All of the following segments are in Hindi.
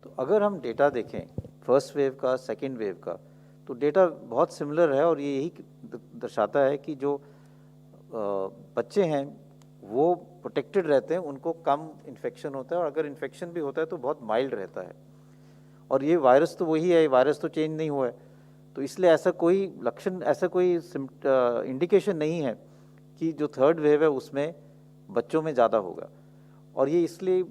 तो अगर हम डेटा देखें फर्स्ट वेव का, सेकेंड वेव का, तो डेटा बहुत सिमिलर है और ये यही दर्शाता है कि जो बच्चे हैं वो प्रोटेक्टेड रहते हैं, उनको कम इन्फेक्शन होता है और अगर इन्फेक्शन भी होता है तो बहुत माइल्ड रहता है। और ये वायरस तो वही है, वायरस तो चेंज नहीं हुआ है, तो इसलिए ऐसा कोई लक्षण, ऐसा कोई इंडिकेशन नहीं है कि जो थर्ड वेव है उसमें बच्चों में ज़्यादा होगा। और ये इसलिए,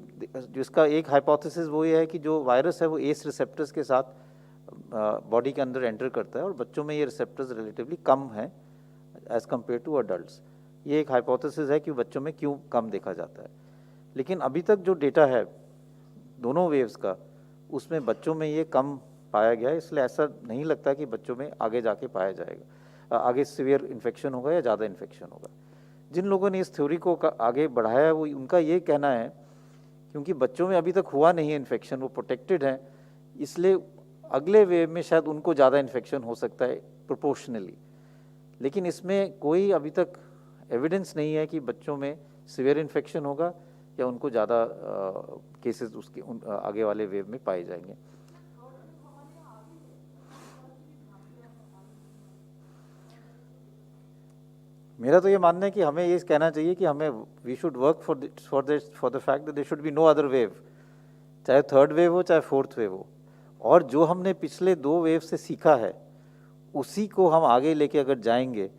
जिसका एक हाइपोथेसिस वो ये है कि जो वायरस है वो एस रिसेप्टर्स के साथ बॉडी के अंदर एंटर करता है और बच्चों में ये रिसेप्टर्स रिलेटिवली कम हैं एज़ कम्पेयर टू अडल्ट्स। ये एक हाइपोथेसिस है कि बच्चों में क्यों कम देखा जाता है। लेकिन अभी तक जो डेटा है दोनों वेव्स का, उसमें बच्चों में ये कम पाया गया है, इसलिए ऐसा नहीं लगता कि बच्चों में आगे जाके पाया जाएगा, आगे सीवियर इन्फेक्शन होगा या ज़्यादा इन्फेक्शन होगा। जिन लोगों ने इस थ्योरी को आगे बढ़ाया है वो, उनका ये कहना है क्योंकि बच्चों में अभी तक हुआ नहीं है इन्फेक्शन, वो प्रोटेक्टेड हैं, इसलिए अगले वेव में शायद उनको ज़्यादा इन्फेक्शन हो सकता है प्रोपोर्शनली। लेकिन इसमें कोई अभी तक एविडेंस नहीं है कि बच्चों में सीवियर इन्फेक्शन होगा या उनको ज़्यादा केसेस उसके आगे वाले वेव में पाए जाएंगे। मेरा तो ये मानना है कि हमें ये कहना चाहिए कि हमें we should work for the fact that there should be no other wave, चाहे थर्ड वेव हो चाहे फोर्थ वेव हो। और जो हमने पिछले 2 वेव से सीखा है उसी को हम आगे लेके अगर जाएंगे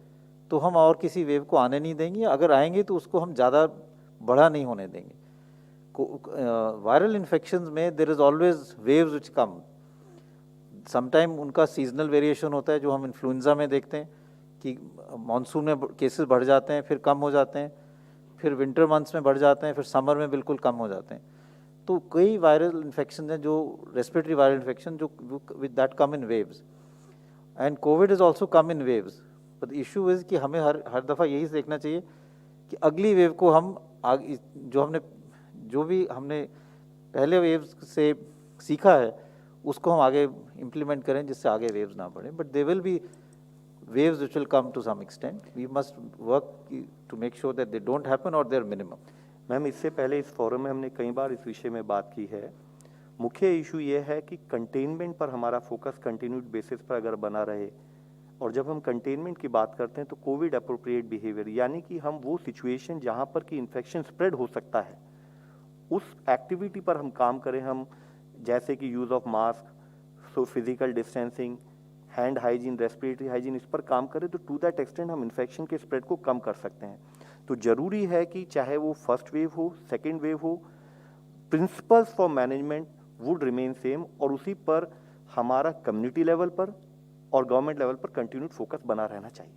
तो हम और किसी वेव को आने नहीं देंगे, अगर आएंगे तो उसको हम ज़्यादा बड़ा नहीं होने देंगे। वायरल इन्फेक्शंस में there is always waves which come, sometime उनका सीजनल वेरिएशन होता है जो हम इन्फ्लुएंजा में देखते हैं कि मानसून में केसेस बढ़ जाते हैं फिर कम हो जाते हैं, फिर विंटर मंथ्स में बढ़ जाते हैं, फिर समर में बिल्कुल कम हो जाते हैं। तो कई वायरल इन्फेक्शन हैं जो रेस्पिरेटरी वायरल इन्फेक्शन जो with that come in waves, and Covid is also come in waves. But issue is कि हमें हर दफ़ा यही देखना चाहिए कि अगली वेव को हम आगे जो भी हमने पहले वेव से सीखा है उसको हम आगे इम्प्लीमेंट करें जिससे आगे वेव्स ना बढ़े। But they will be waves which will come to some extent. We must work to make sure that they don't happen or they're minimum. Ma'am, इससे पहले इस फोरम में हमने कई बार इस विषय में बात की है। मुख्य इशू ये है कि कंटेनमेंट पर हमारा फोकस कंटिन्यूड बेसिस पर अगर बना रहे, और जब हम कंटेनमेंट की बात करते हैं तो कोविड अप्रोप्रिएट बिहेवियर, यानी कि हम वो सिचुएशन जहां पर कि इन्फेक्शन स्प्रेड हो सकता है उस एक्टिविटी पर हम काम करें। हम जैसे कि use of mask, so physical distancing, hand hygiene, respiratory hygiene, इस पर काम करें तो टू दैट एक्सटेंट हम इन्फेक्शन के स्प्रेड को कम कर सकते हैं। तो ज़रूरी है कि चाहे वो फर्स्ट वेव हो, सेकेंड वेव हो, principles for management would remain same, और उसी पर हमारा कम्युनिटी लेवल पर और गवर्नमेंट लेवल पर कंटिन्यूड फोकस बना रहना चाहिए।